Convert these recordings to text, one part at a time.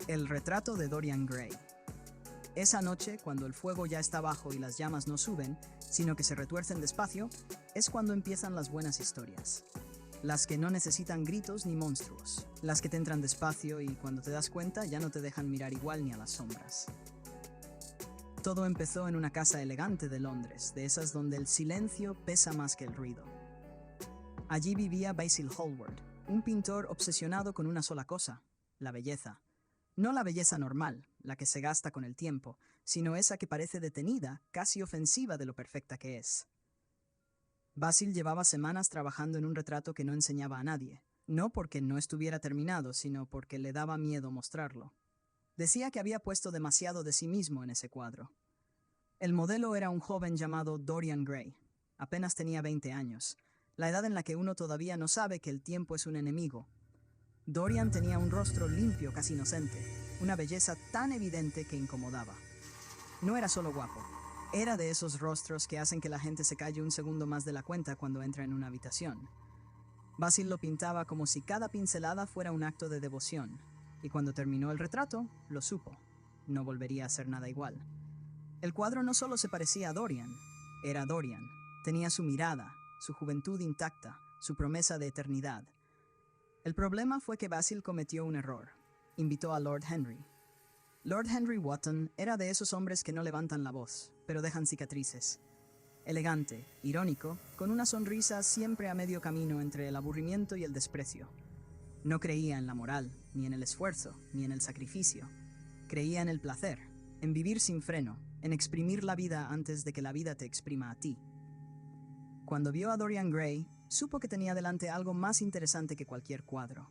El retrato de Dorian Gray. Esa noche, cuando el fuego ya está bajo y las llamas no suben, sino que se retuercen despacio, es cuando empiezan las buenas historias. Las que no necesitan gritos ni monstruos. Las que te entran despacio y cuando te das cuenta ya no te dejan mirar igual ni a las sombras. Todo empezó en una casa elegante de Londres, de esas donde el silencio pesa más que el ruido. Allí vivía Basil Hallward, un pintor obsesionado con una sola cosa: la belleza. No la belleza normal, la que se gasta con el tiempo, sino esa que parece detenida, casi ofensiva de lo perfecta que es. Basil llevaba semanas trabajando en un retrato que no enseñaba a nadie, no porque no estuviera terminado, sino porque le daba miedo mostrarlo. Decía que había puesto demasiado de sí mismo en ese cuadro. El modelo era un joven llamado Dorian Gray. Apenas tenía 20 años, la edad en la que uno todavía no sabe que el tiempo es un enemigo. Dorian tenía un rostro limpio, casi inocente, una belleza tan evidente que incomodaba. No era solo guapo, era de esos rostros que hacen que la gente se calle un segundo más de la cuenta cuando entra en una habitación. Basil lo pintaba como si cada pincelada fuera un acto de devoción, y cuando terminó el retrato, lo supo. No volvería a ser nada igual. El cuadro no solo se parecía a Dorian, era Dorian. Tenía su mirada, su juventud intacta, su promesa de eternidad. El problema fue que Basil cometió un error. Invitó a Lord Henry. Lord Henry Wotton era de esos hombres que no levantan la voz, pero dejan cicatrices. Elegante, irónico, con una sonrisa siempre a medio camino entre el aburrimiento y el desprecio. No creía en la moral, ni en el esfuerzo, ni en el sacrificio. Creía en el placer, en vivir sin freno, en exprimir la vida antes de que la vida te exprima a ti. Cuando vio a Dorian Gray, supo que tenía delante algo más interesante que cualquier cuadro.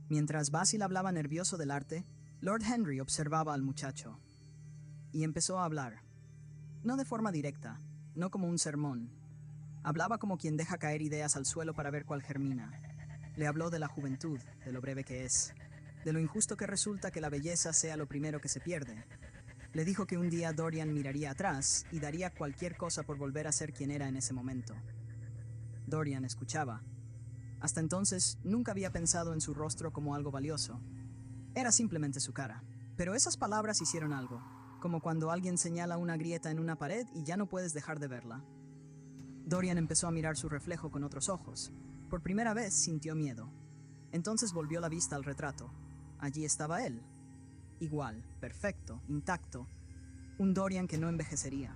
Mientras Basil hablaba nervioso del arte, Lord Henry observaba al muchacho. Y empezó a hablar. No de forma directa, no como un sermón. Hablaba como quien deja caer ideas al suelo para ver cuál germina. Le habló de la juventud, de lo breve que es, de lo injusto que resulta que la belleza sea lo primero que se pierde. Le dijo que un día Dorian miraría atrás y daría cualquier cosa por volver a ser quien era en ese momento. Dorian escuchaba. Hasta entonces nunca había pensado en su rostro como algo valioso. Era simplemente su cara. Pero esas palabras hicieron algo, como cuando alguien señala una grieta en una pared y ya no puedes dejar de verla. Dorian empezó a mirar su reflejo con otros ojos. Por primera vez sintió miedo. Entonces volvió la vista al retrato. Allí estaba él. Igual, perfecto, intacto. Un Dorian que no envejecería.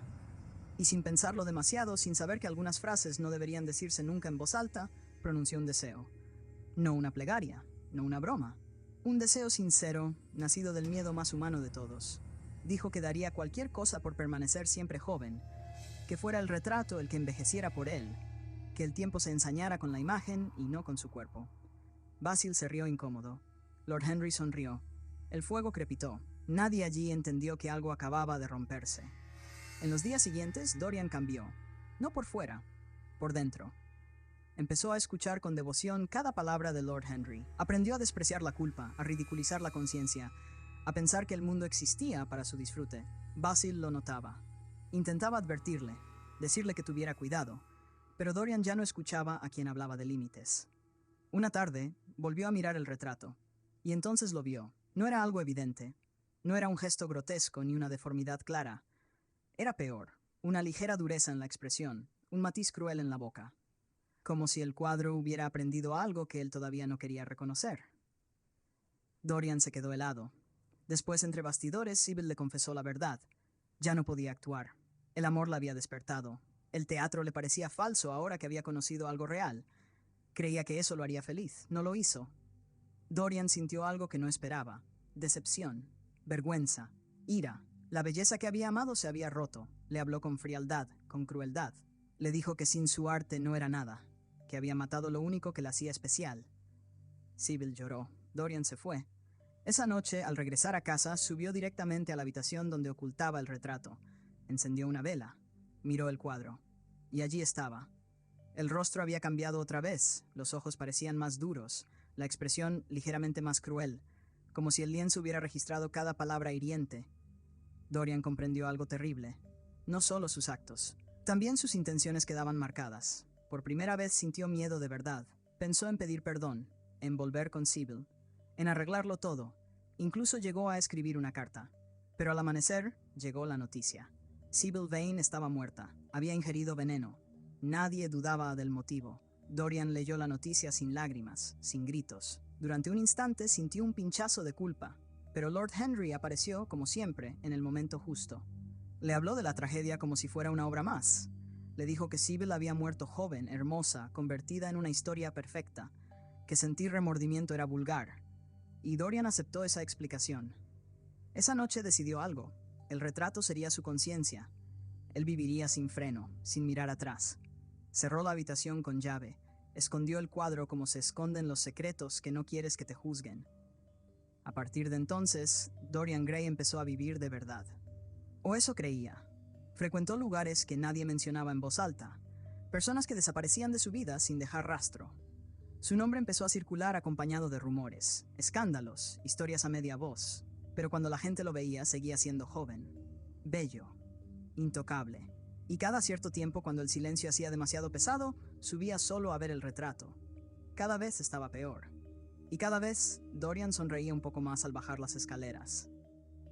Y sin pensarlo demasiado, sin saber que algunas frases no deberían decirse nunca en voz alta, pronunció un deseo. No una plegaria, no una broma. Un deseo sincero, nacido del miedo más humano de todos. Dijo que daría cualquier cosa por permanecer siempre joven, que fuera el retrato el que envejeciera por él, que el tiempo se ensañara con la imagen y no con su cuerpo. Basil se rió incómodo. Lord Henry sonrió. El fuego crepitó. Nadie allí entendió que algo acababa de romperse. En los días siguientes, Dorian cambió. No por fuera, por dentro. Empezó a escuchar con devoción cada palabra de Lord Henry. Aprendió a despreciar la culpa, a ridiculizar la conciencia, a pensar que el mundo existía para su disfrute. Basil lo notaba. Intentaba advertirle, decirle que tuviera cuidado, pero Dorian ya no escuchaba a quien hablaba de límites. Una tarde, volvió a mirar el retrato, y entonces lo vio. No era algo evidente. No era un gesto grotesco ni una deformidad clara. Era peor, una ligera dureza en la expresión, un matiz cruel en la boca. Como si el cuadro hubiera aprendido algo que él todavía no quería reconocer. Dorian se quedó helado. Después, entre bastidores, Sybil le confesó la verdad. Ya no podía actuar. El amor la había despertado. El teatro le parecía falso ahora que había conocido algo real. Creía que eso lo haría feliz. No lo hizo. Dorian sintió algo que no esperaba. Decepción, vergüenza, ira. La belleza que había amado se había roto. Le habló con frialdad, con crueldad. Le dijo que sin su arte no era nada, que había matado lo único que la hacía especial. Sybil lloró. Dorian se fue. Esa noche, al regresar a casa, subió directamente a la habitación donde ocultaba el retrato. Encendió una vela. Miró el cuadro. Y allí estaba. El rostro había cambiado otra vez. Los ojos parecían más duros, la expresión ligeramente más cruel, como si el lienzo hubiera registrado cada palabra hiriente. Dorian comprendió algo terrible. No solo sus actos. También sus intenciones quedaban marcadas. Por primera vez sintió miedo de verdad. Pensó en pedir perdón, en volver con Sybil, en arreglarlo todo, Incluso llegó a escribir una carta. Pero al amanecer llegó la noticia. Sybil Vane estaba muerta. Había ingerido veneno. Nadie dudaba del motivo. Dorian leyó la noticia sin lágrimas, sin gritos. Durante un instante sintió un pinchazo de culpa, pero Lord Henry apareció, como siempre, en el momento justo. Le habló de la tragedia como si fuera una obra más. Le dijo que Sybil había muerto joven, hermosa, convertida en una historia perfecta, que sentir remordimiento era vulgar. Y Dorian aceptó esa explicación. Esa noche decidió algo. El retrato sería su conciencia. Él viviría sin freno, sin mirar atrás. Cerró la habitación con llave. Escondió el cuadro como se esconden los secretos que no quieres que te juzguen. A partir de entonces, Dorian Gray empezó a vivir de verdad. O eso creía. Frecuentó lugares que nadie mencionaba en voz alta. Personas que desaparecían de su vida sin dejar rastro. Su nombre empezó a circular acompañado de rumores, escándalos, historias a media voz. Pero cuando la gente lo veía, seguía siendo joven, bello, intocable. Y cada cierto tiempo, cuando el silencio hacía demasiado pesado, subía solo a ver el retrato. Cada vez estaba peor. Y cada vez Dorian sonreía un poco más al bajar las escaleras.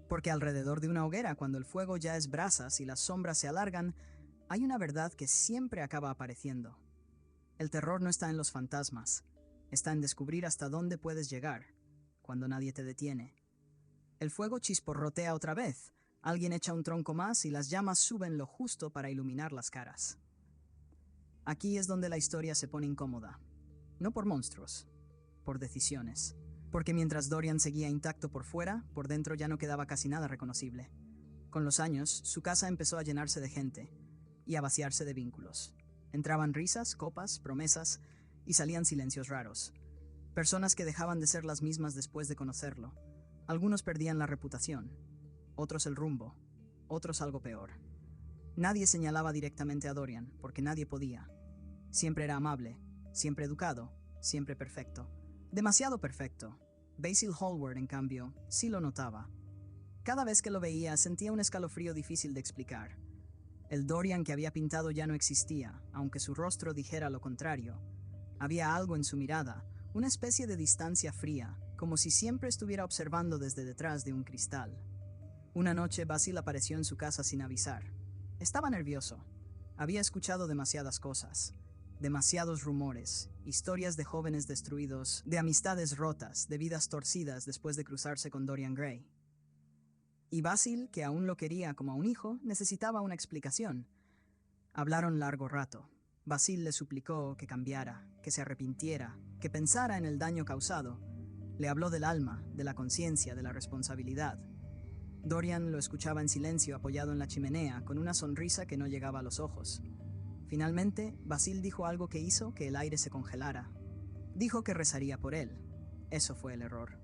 Porque alrededor de una hoguera, cuando el fuego ya es brasas y las sombras se alargan, hay una verdad que siempre acaba apareciendo. El terror no está en los fantasmas, está en descubrir hasta dónde puedes llegar, cuando nadie te detiene. El fuego chisporrotea otra vez. Alguien echa un tronco más y las llamas suben lo justo para iluminar las caras. Aquí es donde la historia se pone incómoda. No por monstruos, por decisiones. Porque mientras Dorian seguía intacto por fuera, por dentro ya no quedaba casi nada reconocible. Con los años, su casa empezó a llenarse de gente y a vaciarse de vínculos. Entraban risas, copas, promesas y salían silencios raros. Personas que dejaban de ser las mismas después de conocerlo. Algunos perdían la reputación, otros el rumbo, otros algo peor. Nadie señalaba directamente a Dorian, porque nadie podía. Siempre era amable, siempre educado, siempre perfecto. Demasiado perfecto. Basil Hallward, en cambio, sí lo notaba. Cada vez que lo veía, sentía un escalofrío difícil de explicar. El Dorian que había pintado ya no existía, aunque su rostro dijera lo contrario. Había algo en su mirada, una especie de distancia fría, como si siempre estuviera observando desde detrás de un cristal. Una noche Basil apareció en su casa sin avisar. Estaba nervioso. Había escuchado demasiadas cosas, demasiados rumores, historias de jóvenes destruidos, de amistades rotas, de vidas torcidas después de cruzarse con Dorian Gray. Y Basil, que aún lo quería como a un hijo, necesitaba una explicación. Hablaron largo rato. Basil le suplicó que cambiara, que se arrepintiera, que pensara en el daño causado. Le habló del alma, de la conciencia, de la responsabilidad. Dorian lo escuchaba en silencio apoyado en la chimenea, con una sonrisa que no llegaba a los ojos. Finalmente, Basil dijo algo que hizo que el aire se congelara. Dijo que rezaría por él. Eso fue el error.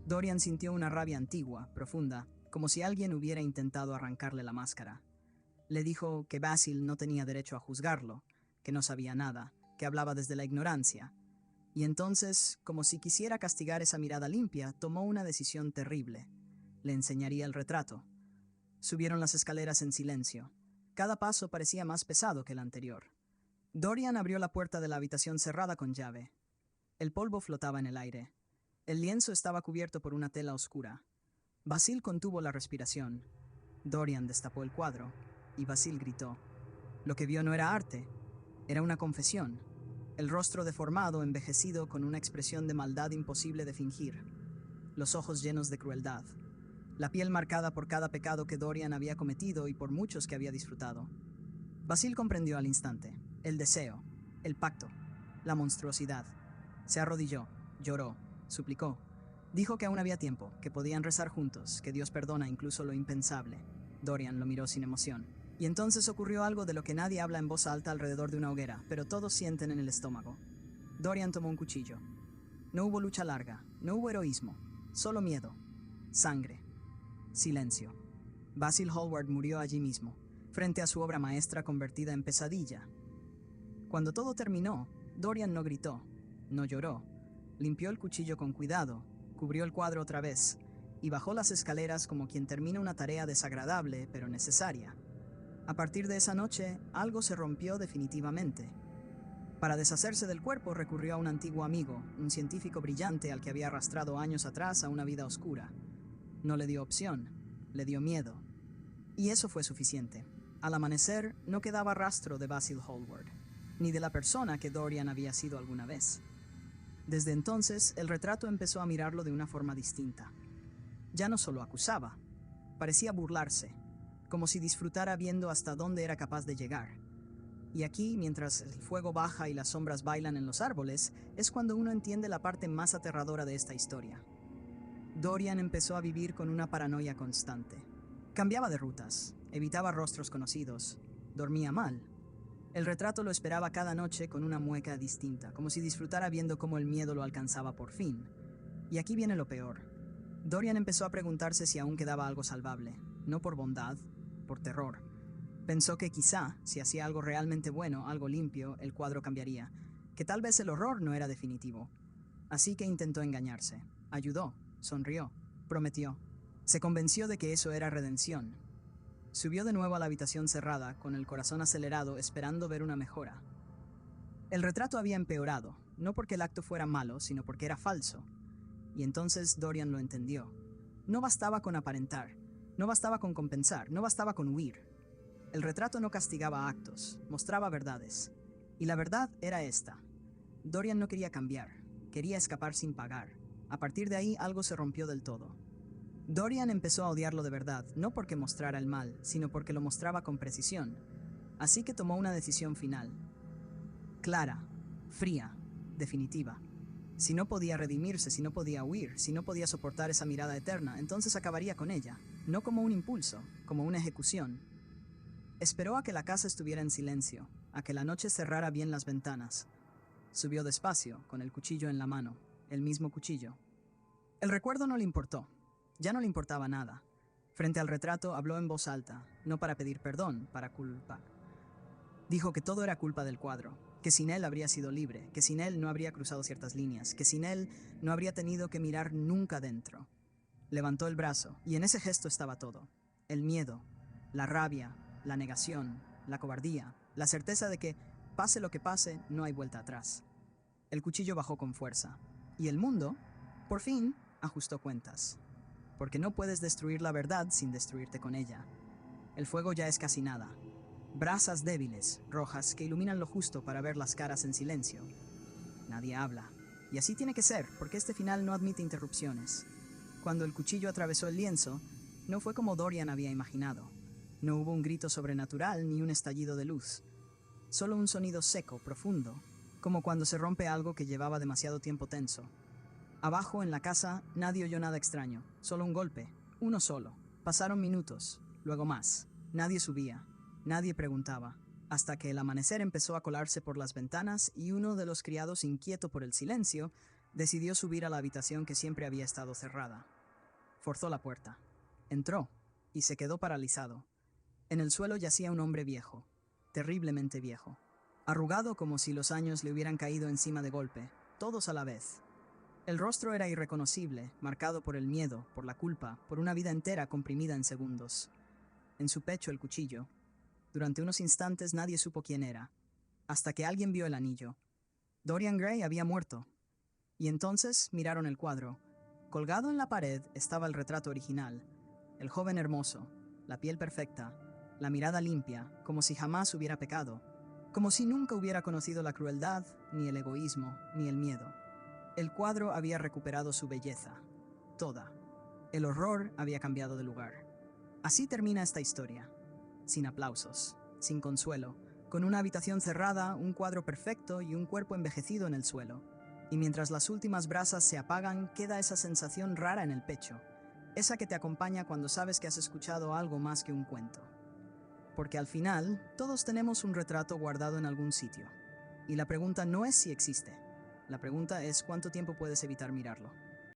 Dorian sintió una rabia antigua, profunda, como si alguien hubiera intentado arrancarle la máscara. Le dijo que Basil no tenía derecho a juzgarlo, que no sabía nada, que hablaba desde la ignorancia. Y entonces, como si quisiera castigar esa mirada limpia, tomó una decisión terrible. Le enseñaría el retrato. Subieron las escaleras en silencio. Cada paso parecía más pesado que el anterior. Dorian abrió la puerta de la habitación cerrada con llave. El polvo flotaba en el aire. El lienzo estaba cubierto por una tela oscura. Basil contuvo la respiración. Dorian destapó el cuadro, y Basil gritó. Lo que vio no era arte, era una confesión. El rostro deformado, envejecido, con una expresión de maldad imposible de fingir. Los ojos llenos de crueldad. La piel marcada por cada pecado que Dorian había cometido y por muchos que había disfrutado. Basil comprendió al instante. El deseo, el pacto, la monstruosidad. Se arrodilló, lloró, suplicó. Dijo que aún había tiempo, que podían rezar juntos, que Dios perdona incluso lo impensable. Dorian lo miró sin emoción. Y entonces ocurrió algo de lo que nadie habla en voz alta alrededor de una hoguera, pero todos sienten en el estómago. Dorian tomó un cuchillo. No hubo lucha larga, no hubo heroísmo, solo miedo, sangre, silencio. Basil Hallward murió allí mismo, frente a su obra maestra convertida en pesadilla. Cuando todo terminó, Dorian no gritó, no lloró. Limpió el cuchillo con cuidado, cubrió el cuadro otra vez, y bajó las escaleras como quien termina una tarea desagradable pero necesaria. A partir de esa noche, algo se rompió definitivamente. Para deshacerse del cuerpo recurrió a un antiguo amigo, un científico brillante al que había arrastrado años atrás a una vida oscura. No le dio opción, le dio miedo. Y eso fue suficiente. Al amanecer no quedaba rastro de Basil Hallward, ni de la persona que Dorian había sido alguna vez. Desde entonces, el retrato empezó a mirarlo de una forma distinta. Ya no solo acusaba, parecía burlarse, como si disfrutara viendo hasta dónde era capaz de llegar. Y aquí, mientras el fuego baja y las sombras bailan en los árboles, es cuando uno entiende la parte más aterradora de esta historia. Dorian empezó a vivir con una paranoia constante. Cambiaba de rutas, evitaba rostros conocidos, dormía mal. El retrato lo esperaba cada noche con una mueca distinta, como si disfrutara viendo cómo el miedo lo alcanzaba por fin. Y aquí viene lo peor. Dorian empezó a preguntarse si aún quedaba algo salvable, no por bondad, por terror. Pensó que quizá, si hacía algo realmente bueno, algo limpio, el cuadro cambiaría, que tal vez el horror no era definitivo. Así que intentó engañarse. Ayudó, sonrió, prometió. Se convenció de que eso era redención. Subió de nuevo a la habitación cerrada, con el corazón acelerado, esperando ver una mejora. El retrato había empeorado, no porque el acto fuera malo, sino porque era falso. Y entonces Dorian lo entendió. No bastaba con aparentar, no bastaba con compensar, no bastaba con huir. El retrato no castigaba actos, mostraba verdades. Y la verdad era esta. Dorian no quería cambiar, quería escapar sin pagar. A partir de ahí algo se rompió del todo. Dorian empezó a odiarlo de verdad, no porque mostrara el mal, sino porque lo mostraba con precisión. Así que tomó una decisión final. Clara, fría, definitiva. Si no podía redimirse, si no podía huir, si no podía soportar esa mirada eterna, entonces acabaría con ella, no como un impulso, como una ejecución. Esperó a que la casa estuviera en silencio, a que la noche cerrara bien las ventanas. Subió despacio, con el cuchillo en la mano, el mismo cuchillo. El recuerdo no le importó, ya no le importaba nada. Frente al retrato habló en voz alta, no para pedir perdón, para culpar. Dijo que todo era culpa del cuadro, que sin él habría sido libre, que sin él no habría cruzado ciertas líneas, que sin él no habría tenido que mirar nunca dentro. Levantó el brazo, y en ese gesto estaba todo. El miedo, la rabia, la negación, la cobardía, la certeza de que, pase lo que pase, no hay vuelta atrás. El cuchillo bajó con fuerza, y el mundo, por fin, ajustó cuentas. Porque no puedes destruir la verdad sin destruirte con ella. El fuego ya es casi nada. Brasas débiles, rojas, que iluminan lo justo para ver las caras en silencio. Nadie habla. Y así tiene que ser, porque este final no admite interrupciones. Cuando el cuchillo atravesó el lienzo, no fue como Dorian había imaginado. No hubo un grito sobrenatural ni un estallido de luz. Solo un sonido seco, profundo, como cuando se rompe algo que llevaba demasiado tiempo tenso. Abajo, en la casa, nadie oyó nada extraño. Solo un golpe, uno solo. Pasaron minutos, luego más. Nadie subía, nadie preguntaba, hasta que el amanecer empezó a colarse por las ventanas y uno de los criados, inquieto por el silencio, decidió subir a la habitación que siempre había estado cerrada. Forzó la puerta. Entró, y se quedó paralizado. En el suelo yacía un hombre viejo, terriblemente viejo, arrugado como si los años le hubieran caído encima de golpe, todos a la vez. El rostro era irreconocible, marcado por el miedo, por la culpa, por una vida entera comprimida en segundos. En su pecho el cuchillo. Durante unos instantes nadie supo quién era, hasta que alguien vio el anillo. Dorian Gray había muerto. Y entonces miraron el cuadro. Colgado en la pared estaba el retrato original, el joven hermoso, la piel perfecta, la mirada limpia, como si jamás hubiera pecado, como si nunca hubiera conocido la crueldad, ni el egoísmo, ni el miedo. El cuadro había recuperado su belleza, toda. El horror había cambiado de lugar. Así termina esta historia, sin aplausos, sin consuelo, con una habitación cerrada, un cuadro perfecto y un cuerpo envejecido en el suelo. Y mientras las últimas brasas se apagan, queda esa sensación rara en el pecho, esa que te acompaña cuando sabes que has escuchado algo más que un cuento. Porque al final, todos tenemos un retrato guardado en algún sitio. Y la pregunta no es si existe. La pregunta es cuánto tiempo puedes evitar mirarlo.